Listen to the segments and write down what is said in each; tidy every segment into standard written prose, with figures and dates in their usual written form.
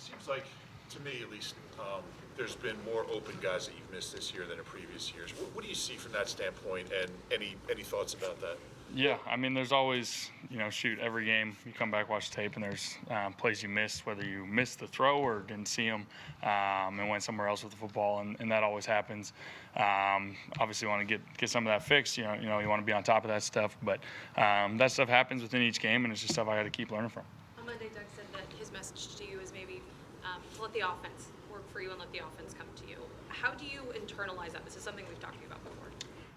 seems like, to me at least, there's been more open guys that you've missed this year than in previous years. What do you see from that standpoint, and any thoughts about that? Yeah, I mean, there's always, every game you come back, watch the tape, and there's plays you missed, whether you missed the throw or didn't see them, and went somewhere else with the football, and that always happens. Obviously, you want to get some of that fixed. You want to be on top of that stuff, but that stuff happens within each game, and it's just stuff I got to keep learning from. On Monday, Doug said that his message to you is maybe to let the offense work for you and let the offense come to you. How do you internalize that? This is something we've talked to you about before.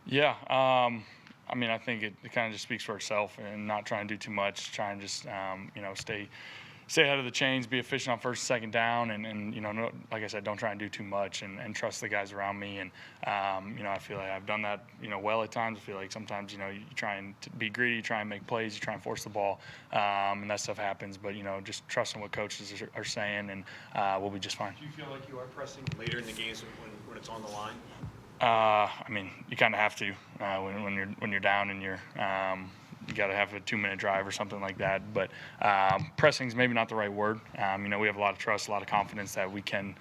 Yeah. I mean, I think it kind of just speaks for itself, and not trying to do too much, try and just, stay ahead of the chains, be efficient on first and second down, and like I said, don't try and do too much, and trust the guys around me. And, I feel like I've done that, well at times. I feel like sometimes, you try and be greedy, you try and make plays, you try and force the ball, and that stuff happens. But, just trusting what coaches are saying, and we'll be just fine. Do you feel like you are pressing later in the games when it's on the line? I mean, you kind of have to when you're down and you got to have a 2-minute drive or something like that. But pressing is maybe not the right word. We have a lot of trust, a lot of confidence that we can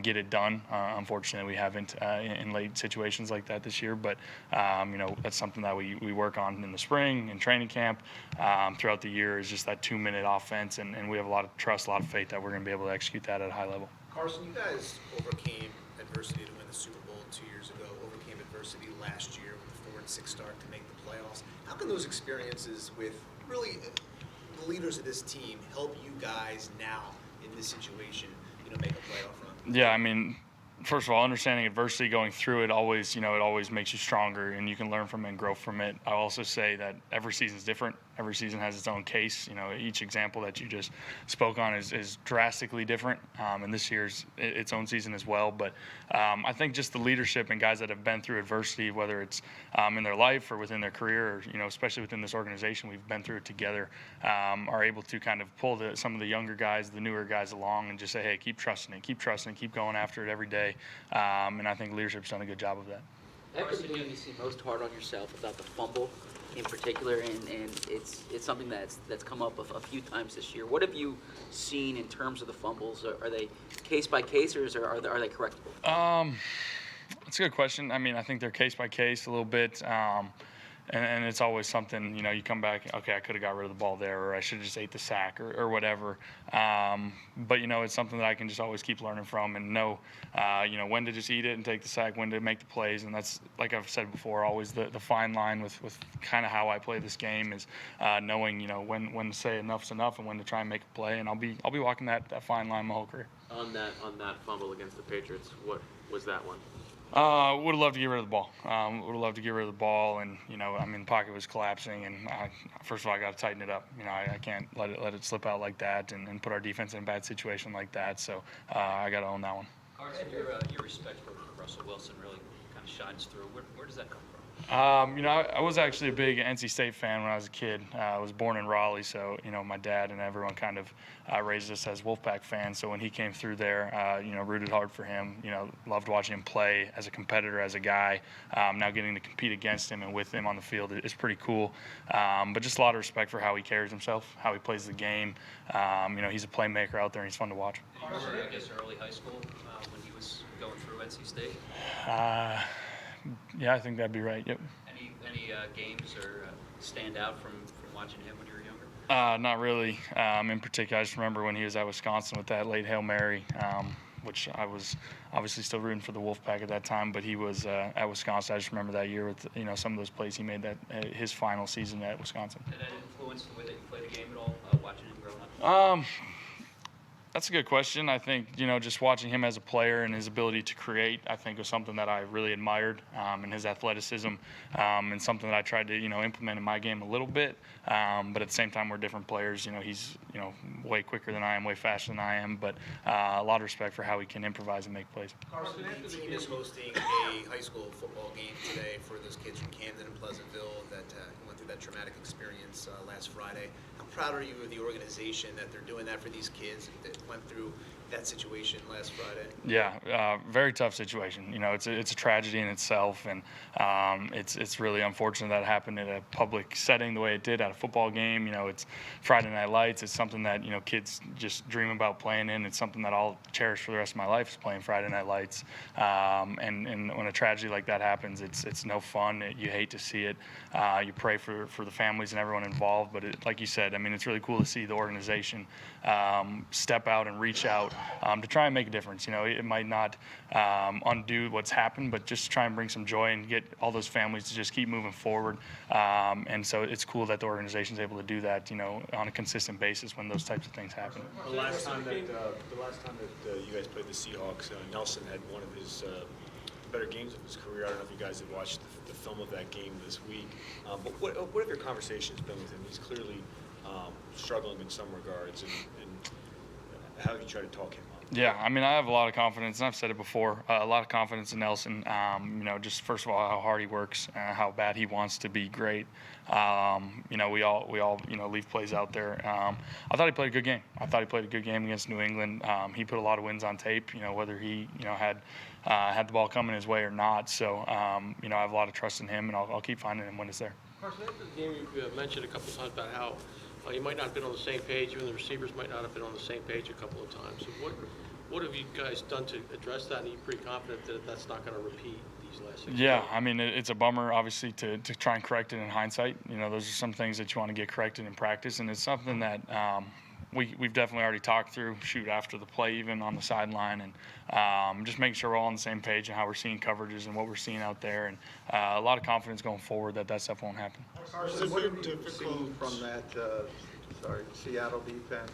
get it done. Unfortunately, we haven't in late situations like that this year. But that's something that we work on in the spring, in training camp, throughout the year, is just that 2-minute offense, and we have a lot of trust, a lot of faith that we're going to be able to execute that at a high level. Carson, you guys overcame adversity to win the Super Bowl 2 years ago, overcame adversity last year with a 4-6 start to make the playoffs. How can those experiences with really the leaders of this team help you guys now in this situation, make a playoff run? Yeah, I mean, first of all, understanding adversity, going through it always, it always makes you stronger, and you can learn from it and grow from it. I'll also say that every season is different. Every season has its own case. Each example that you just spoke on is drastically different, and this year's its own season as well. But I think just the leadership and guys that have been through adversity, whether it's in their life or within their career, or, especially within this organization, we've been through it together, are able to kind of pull some of the younger guys, the newer guys along, and just say, hey, keep trusting it, keep going after it every day. And I think leadership's done a good job of that. After the game, you seem most hard on yourself about the fumble in particular, and it's something that's come up a few times this year. What have you seen in terms of the fumbles? Are they case by case, or are they correctable? That's a good question. I mean, I think they're case by case a little bit. And it's always something, you come back, okay, I could have got rid of the ball there, or I should have just ate the sack, or whatever. But, it's something that I can just always keep learning from, and know, when to just eat it and take the sack, when to make the plays. And that's, like I've said before, always the fine line with kind of how I play this game is knowing, when to say enough's enough and when to try and make a play. And I'll be walking that fine line my whole career. On that fumble against the Patriots, what was that one? Would have loved to get rid of the ball. Would have loved to get rid of the ball, and the pocket was collapsing, and first of all, I got to tighten it up. I can't let it slip out like that, and put our defense in a bad situation like that. So I got to own that one. Carson, your respect for Russell Wilson really kind of shines through. Where does that come from? I was actually a big NC State fan when I was a kid. I was born in Raleigh, so my dad and everyone kind of raised us as Wolfpack fans. So when he came through there, rooted hard for him. Loved watching him play as a competitor, as a guy. Now getting to compete against him and with him on the field is pretty cool. But just a lot of respect for how he carries himself, how he plays the game. He's a playmaker out there, and he's fun to watch. You were, I guess, early high school when he was going through NC State. Yeah, I think that'd be right. Yep. Any games or stand out from watching him when you were younger? Not really. In particular, I just remember when he was at Wisconsin with that late Hail Mary, which I was obviously still rooting for the Wolfpack at that time, but he was at Wisconsin. I just remember that year with some of those plays he made, that his final season at Wisconsin. Did that influence the way that you played the game at all, watching him growing up? That's a good question. I think, just watching him as a player and his ability to create, I think was something that I really admired, and his athleticism, and something that I tried to, implement in my game a little bit. But at the same time, we're different players. He's, way quicker than I am, way faster than I am, but a lot of respect for how he can improvise and make plays. Carson, the team is hosting a high school football game today for those kids from Camden and Pleasantville that went through that traumatic experience last Friday. How proud are you of the organization that they're doing that for these kids that went through that situation last Friday? Yeah, very tough situation. You know, it's a tragedy in itself, and it's really unfortunate that it happened in a public setting the way it did at a football game. You know, it's Friday Night Lights. It's something that, you know, kids just dream about playing in. It's something that I'll cherish for the rest of my life, is playing Friday Night Lights. And when a tragedy like that happens, it's no fun. You hate to see it. You pray for the families and everyone involved. But like you said, I mean, it's really cool to see the organization step out and reach out to try and make a difference. You know, it might not undo what's happened, but just try and bring some joy and get all those families to just keep moving forward. And so it's cool that the organization's able to do that, you know, on a consistent basis when those types of things happen. The last time that you guys played the Seahawks, Nelson had one of his better games of his career. I don't know if you guys have watched the film of that game this week. But what have your conversations been with him? He's clearly struggling in some regards, and how have you tried to talk him up? Yeah, I mean, I have a lot of confidence, and I've said it before, a lot of confidence in Nelson. You know, just first of all, how hard he works, how bad he wants to be great. You know, we all, you know, leave plays out there. I thought he played a good game. I thought he played a good game against New England. He put a lot of wins on tape, you know, whether he, you know, had the ball coming his way or not. So, you know, I have a lot of trust in him, and I'll keep finding him when it's there. Carson, after the game, you mentioned a couple times about how you might not have been on the same page, even the receivers might not have been on the same page a couple of times. So what have you guys done to address that? And are you pretty confident that that's not going to repeat these last 6 games? Yeah, I mean, it's a bummer, obviously, to try and correct it in hindsight. You know, those are some things that you want to get corrected in practice, and it's something that we've definitely already talked through, after the play, even on the sideline, and just making sure we're all on the same page and how we're seeing coverages and what we're seeing out there, and a lot of confidence going forward that stuff won't happen. Carson, what have you seen from that Seattle defense?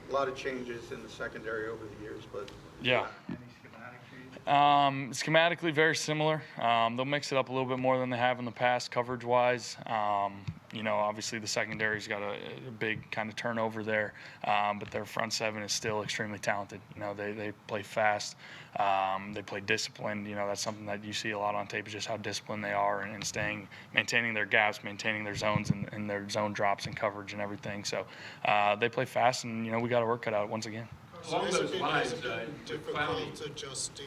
A lot of changes in the secondary over the years, but Yeah. any schematic changes? Schematically, very similar. They'll mix it up a little bit more than they have in the past, coverage-wise. You know, obviously the secondary's got a big kind of turnover there, but their front seven is still extremely talented. You know, they play fast. They play disciplined. You know, that's something that you see a lot on tape, is just how disciplined they are and maintaining their gaps, maintaining their zones and their zone drops and coverage and everything. So they play fast, and, you know, we got our work cut out once again. Along those lines, difficult adjusting.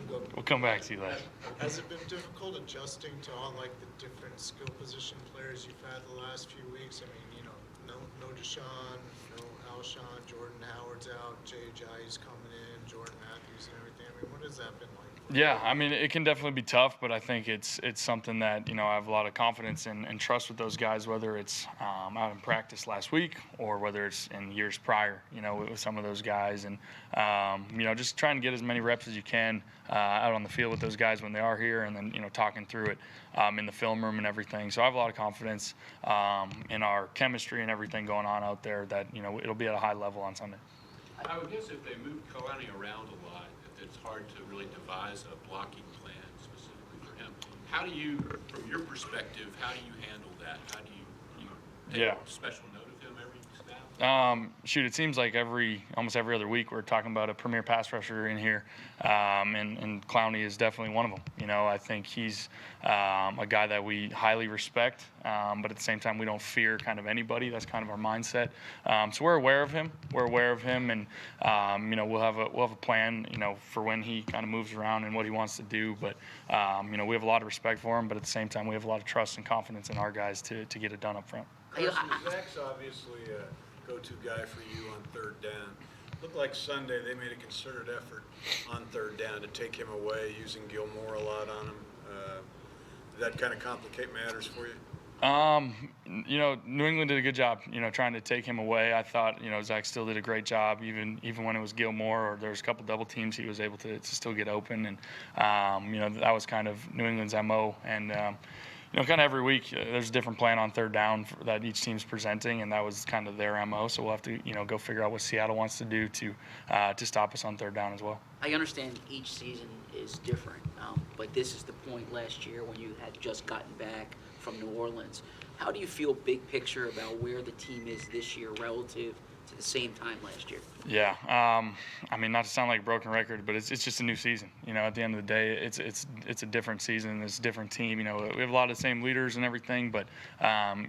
We'll come back to you later. Has it been difficult adjusting to all like the different skill position players you've had the last few weeks? I mean, you know, no Deshaun, no Alshon, Jordan Howard's out, Jay Ajayi's coming in, Jordan Matthews and everything. I mean, what has that been like? Yeah, I mean, it can definitely be tough, but I think it's something that, you know, I have a lot of confidence and trust with those guys, whether it's out in practice last week or whether it's in years prior, you know, with some of those guys. And, you know, just trying to get as many reps as you can out on the field with those guys when they are here, and then, you know, talking through it in the film room and everything. So I have a lot of confidence in our chemistry and everything going on out there that, you know, it'll be at a high level on Sunday. I would guess if they move Kalani around a lot, it's hard to really devise a blocking plan specifically for him. How do you, from your perspective, how do you handle that? How do you take special note of him every snap? It seems like almost every other week we're talking about a premier pass rusher in here, and Clowney is definitely one of them. You know, I think he's a guy that we highly respect, but at the same time we don't fear kind of anybody. That's kind of our mindset. So we're aware of him. And you know, we'll have a plan, you know, for when he kind of moves around and what he wants to do. But you know, we have a lot of respect for him, but at the same time we have a lot of trust and confidence in our guys to get it done up front. Carson, Zach's obviously a go-to guy for you on third down. Looked like Sunday they made a concerted effort on third down to take him away, using Gilmore a lot on him. Did that kind of complicate matters for you? You know, New England did a good job, you know, trying to take him away. I thought, you know, Zach still did a great job, even when it was Gilmore or there was a couple double teams, he was able to still get open. And, you know, that was kind of New England's MO. And, you know, kind of every week there's a different plan on third down that each team's presenting, and that was kind of their MO. So we'll have to, you know, go figure out what Seattle wants to do to stop us on third down as well. I understand each season is different, but this is the point last year when you had just gotten back from New Orleans. How do you feel big picture about where the team is this year relative the same time last year? Yeah, I mean, not to sound like a broken record, but it's just a new season. You know, at the end of the day, it's a different season. It's a different team. You know, we have a lot of the same leaders and everything, but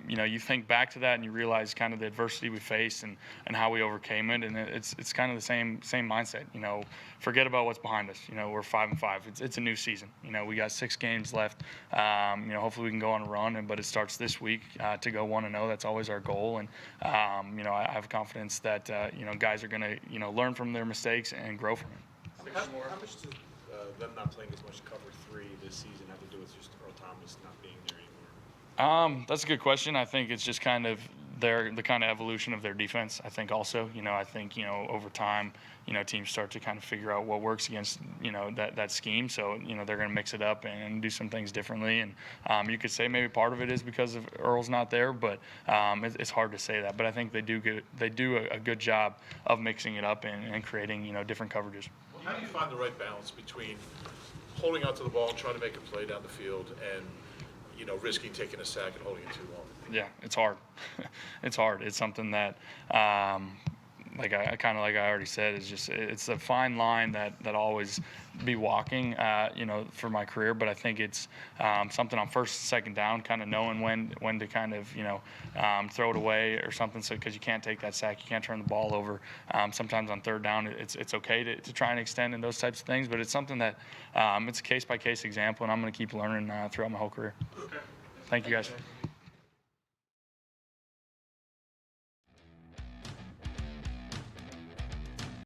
you know, you think back to that and you realize kind of the adversity we faced and how we overcame it, and it's kind of the same mindset. You know, forget about what's behind us. You know, we're 5-5. It's a new season. You know, we got 6 games left. You know, hopefully we can go on a run, but it starts this week to go 1-0. That's always our goal, and you know, I have confidence that you know, guys are going to, you know, learn from their mistakes and grow from it. How much does them not playing as much cover 3 this season have to do with just Earl Thomas not being there anymore? That's a good question. I think it's just kind of the kind of evolution of their defense. I think also, you know, you know, over time, you know, teams start to kind of figure out what works against, you know, that scheme. So, you know, they're going to mix it up and do some things differently. And you could say maybe part of it is because of Earl's not there, but it's hard to say that. But I think they do a good job of mixing it up and creating, you know, different coverages. Well, how do you find the right balance between holding onto the ball and trying to make a play down the field and, you know, risking taking a sack and holding it too long? Yeah, it's hard. It's hard. It's something that, like I already said, it's a fine line that I'll always be walking, you know, for my career. But I think it's something on first, second down, kind of knowing when to kind of, you know, throw it away or something. So because you can't take that sack, you can't turn the ball over. Sometimes on third down, it's okay to try and extend and those types of things. But it's something that it's a case by case example, and I'm going to keep learning throughout my whole career. Okay. Thank you guys.